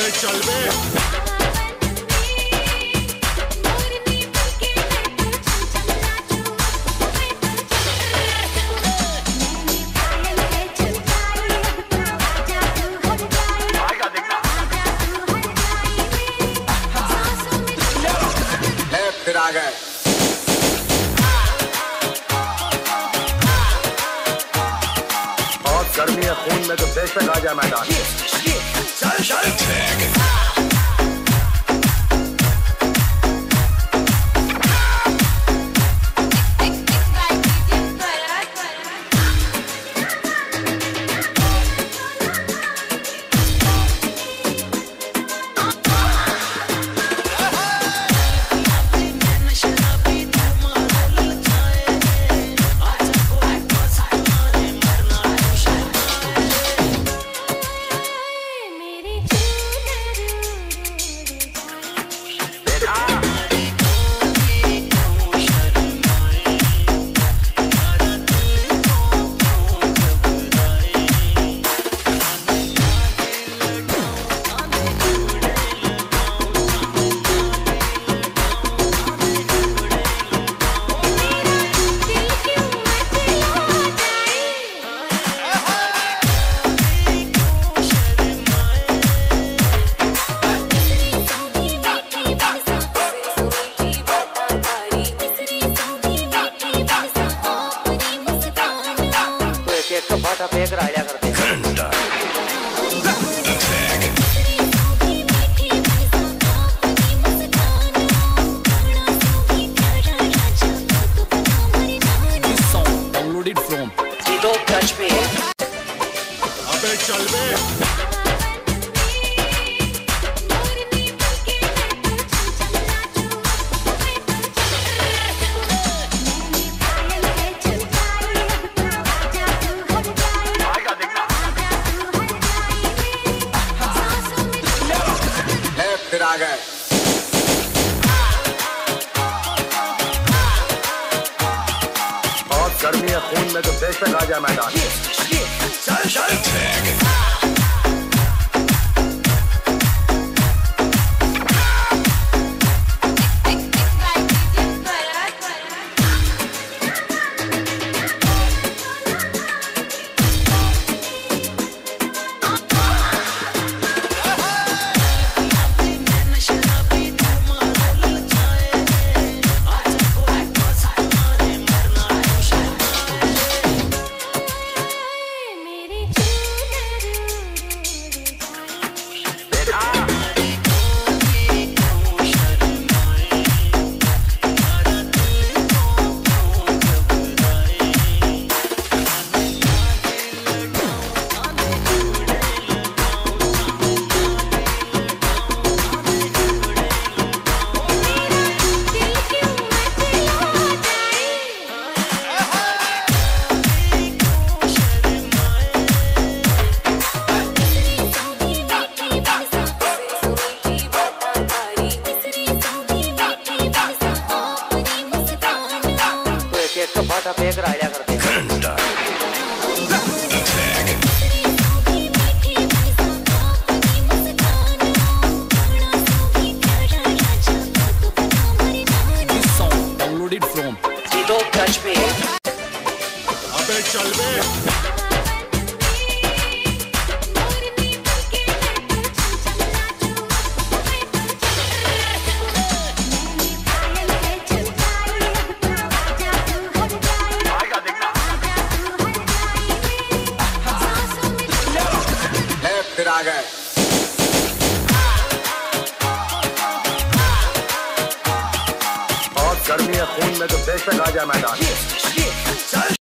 अबे चल बे। फिर आ गए और गर्मी है खून में तो बेशक आ जाए मैदान। चल चल फेंक राजा करते अबे चल बे। फिर आ गए और गर्मी है खून में तो बेशक आ जाए मैदान। चल चल फेंक राजा करते अबे चल बे। फिर आ गए और गर्मी है खून में तो बेशक आ जाए मैदान।